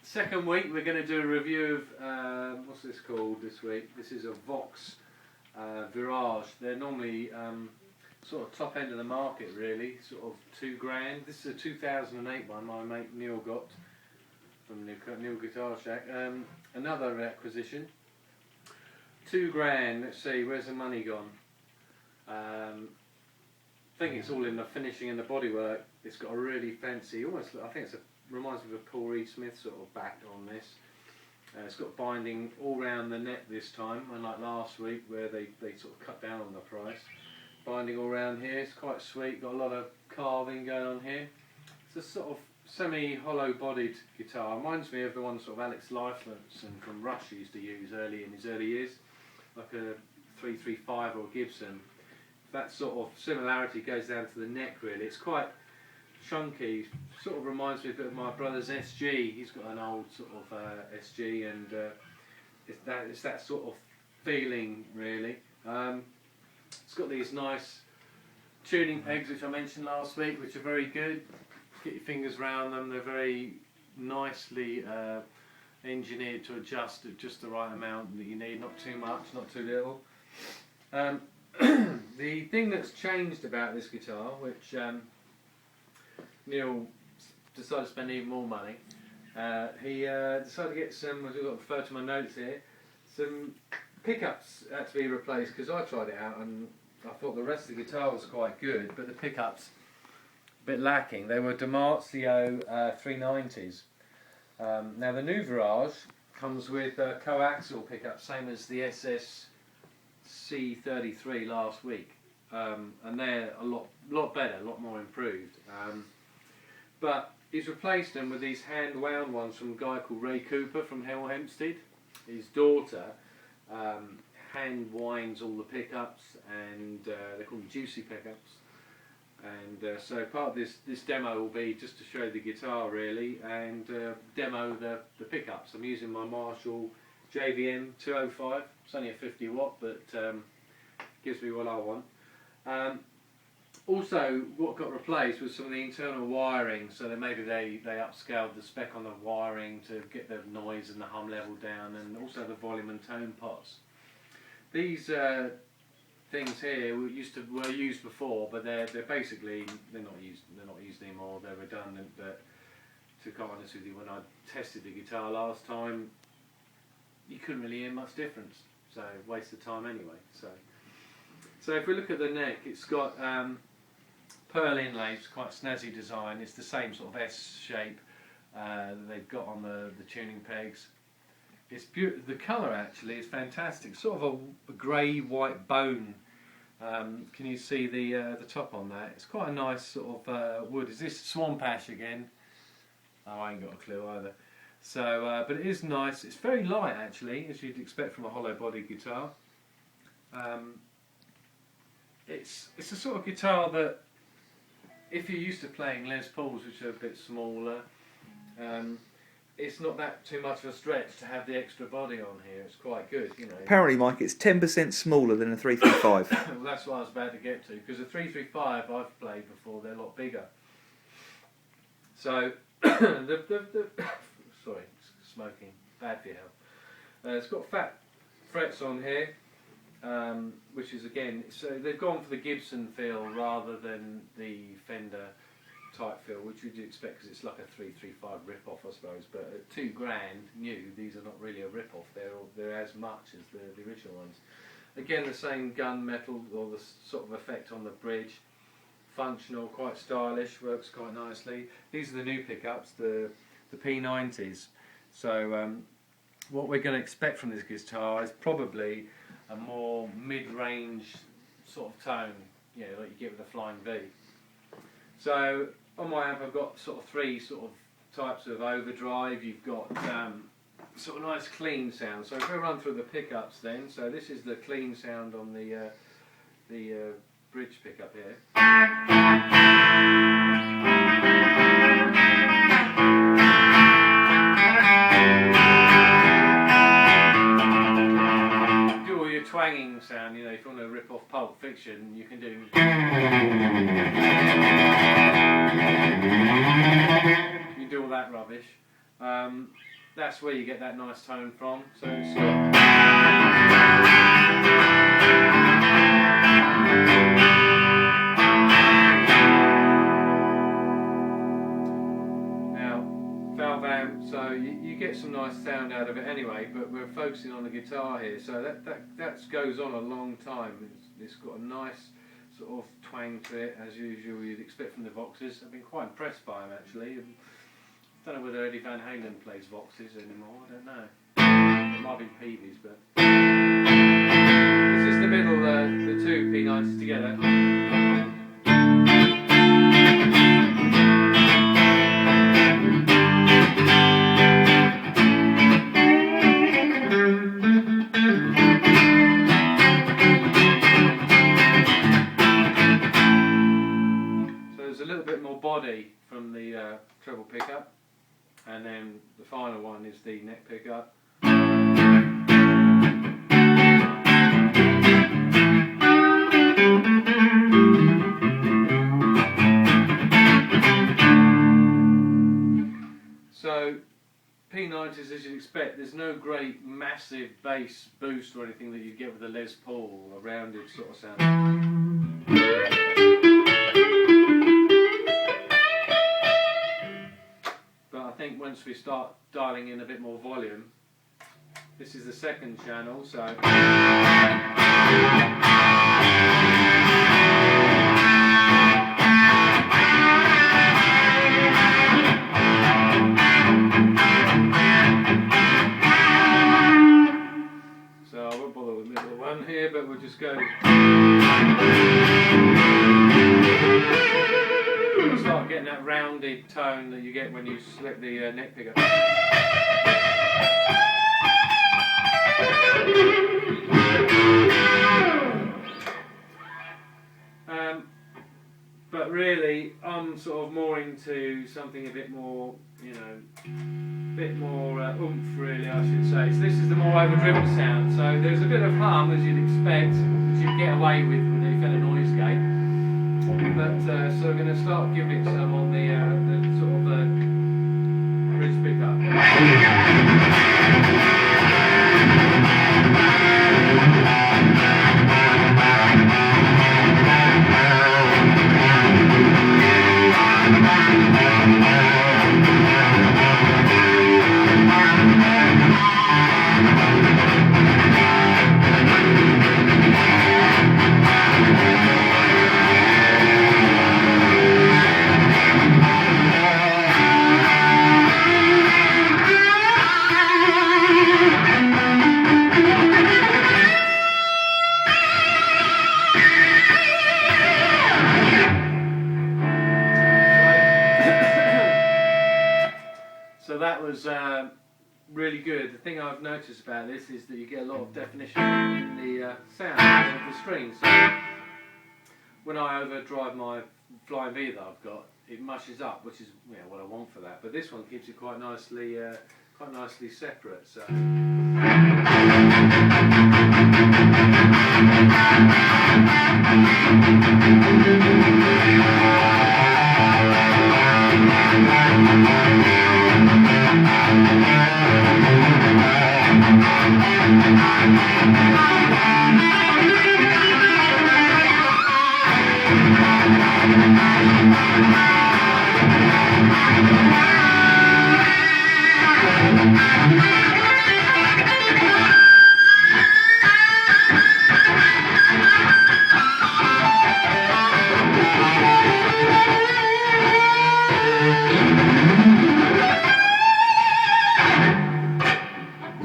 Second week we're going to do a review of, what's this called this week? This is a Vox Virage. They're normally sort of top end of the market really, sort of £2,000. This is a 2008 one my mate Neil got from Neil Guitar Shack. Another acquisition. £2,000. Let's see, where's the money gone? I think it's all in the finishing and the bodywork. It's got a really fancy, almost, I think reminds me of a Paul Reed Smith sort of back on this. It's got binding all round the neck this time, unlike last week where they sort of cut down on the price. Binding all round here, it's quite sweet, got a lot of carving going on here. It's a sort of semi-hollow bodied guitar. Reminds me of the one sort of Alex Lifeson from Rush used to use in his early years, like a 335 or Gibson. That sort of similarity goes down to the neck really. It's quite chunky, sort of reminds me a bit of my brother's SG. He's got an old sort of SG, and it's that sort of feeling really. It's got these nice tuning pegs which I mentioned last week, which are very good. Get your fingers around them. They're very nicely engineered to adjust at just the right amount that you need, not too much, not too little. The thing that's changed about this guitar, which Neil decided to spend even more money, he decided to get some, as I've got to refer to my notes here, some pickups had to be replaced, because I tried it out and I thought the rest of the guitar was quite good, but the pickups a bit lacking. They were Damasio 390s. Now the new Virage comes with coaxial pickups, same as the SSC33 last week, and they're a lot better, a lot more improved. But he's replaced them with these hand wound ones from a guy called Ray Cooper from Hell Hempstead. His daughter hand winds all the pickups, and they're called juicy pickups. And so part of this demo will be just to show the guitar really, and demo the pickups. I'm using my Marshall JVM 205. It's only a 50 watt, but gives me what I want. Also, what got replaced was some of the internal wiring, so that maybe they upscaled the spec on the wiring to get the noise and the hum level down, and also the volume and tone pots. These things here were used before, but they're basically not used anymore. They're redundant. But to be honest with you, when I tested the guitar last time, you couldn't really hear much difference. So waste of time anyway. So if we look at the neck, it's got pearl inlays, quite snazzy design. It's the same sort of S shape that they've got on the tuning pegs. It's beautiful. The colour actually is fantastic. Sort of a grey-white bone. Can you see the top on that? It's quite a nice sort of wood. Is this swamp ash again? Oh, I ain't got a clue either. So, but it is nice. It's very light actually, as you'd expect from a hollow-body guitar. It's a sort of guitar that, if you're used to playing Les Pauls, which are a bit smaller, it's not that too much of a stretch to have the extra body on here. It's quite good, you know. Apparently, Mike, it's 10% smaller than a 335. Well, that's what I was about to get to, because the 335 I've played before, they're a lot bigger. So, sorry, smoking, bad for your health. It's got fat frets on here, which is again, so they've gone for the Gibson feel rather than the Fender type feel, which you'd expect because it's like a 335 rip-off, I suppose. But at £2,000 new, these are not really a rip-off. They're as much as the original ones. Again, the same gun metal or the sort of effect on the bridge. Functional, quite stylish, works quite nicely. These are the new pickups, the P90s. So what we're going to expect from this guitar is probably a more mid-range sort of tone, you know, like you get with a Flying V. So on my amp I've got sort of three sort of types of overdrive. You've got sort of nice clean sound. So if we run through the pickups then, so this is the clean sound on the bridge pickup here. Do all your twanging sound, you know, if you want to rip off Pulp Fiction, you can do. You do all that rubbish. That's where you get that nice tone from. So it's got valve amp, so you get some nice sound out of it anyway, but we're focusing on the guitar here, so that goes on a long time. It's got a nice sort of twang to it, as usual you'd expect from the Voxes. I've been quite impressed by them actually. I don't know whether Eddie Van Halen plays Voxes anymore, I don't know. It might be Peavy's, but this is the middle, the two P90s together. Body from the treble pickup, and then the final one is the neck pickup. So P90s, as you'd expect, there's no great massive bass boost or anything that you get with the Les Paul, a rounded sort of sound. I think once we start dialing in a bit more volume, this is the second channel, so I won't bother with the middle one here, but we'll just go. Start getting that rounded tone that you get when you select the neck pickup. But really, I'm sort of more into something a bit more, you know, bit more oomph, really, I should say. So this is the more overdriven sound. So there's a bit of hum, as you'd expect, which you'd get away with if you had a noise gate. But so we're going to start giving it some on the sort of bridge pickup. So that was really good. The thing I've noticed about this is that you get a lot of definition in the sound of the strings. So when I overdrive my Flying V that I've got, it mushes up, which is what I want for that. But this one keeps it quite nicely separate. So.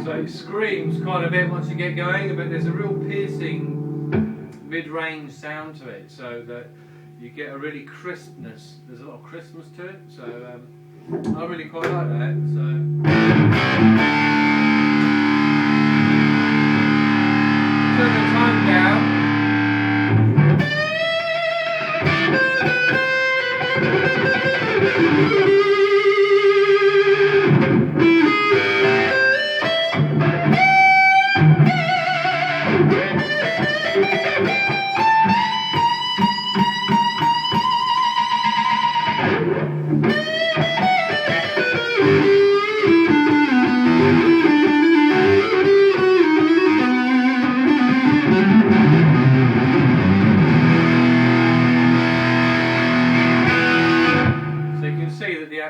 So it screams quite a bit once you get going, but there's a real piercing mid-range sound to it, so that you get a really crispness. There's a lot of crispness to it, so I really quite like that. So. Turn the tone down.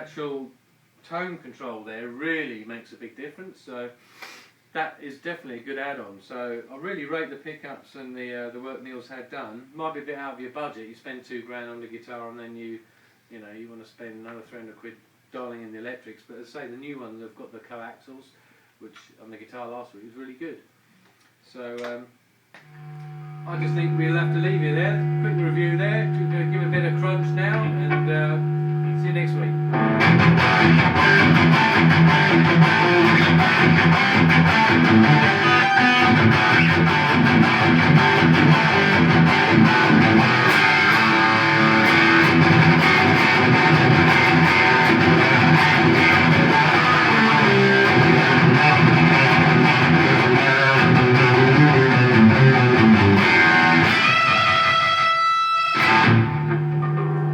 actual tone control there really makes a big difference. So that is definitely a good add-on. So I really rate the pickups and the work Neil's had done. Might be a bit out of your budget. You spend £2 on the guitar and then you want to spend another 300 quid dialing in the electrics. But as I say, the new ones have got the coaxials, which on the guitar last week was really good. So I just think we'll have to leave you there. Quick review there. Give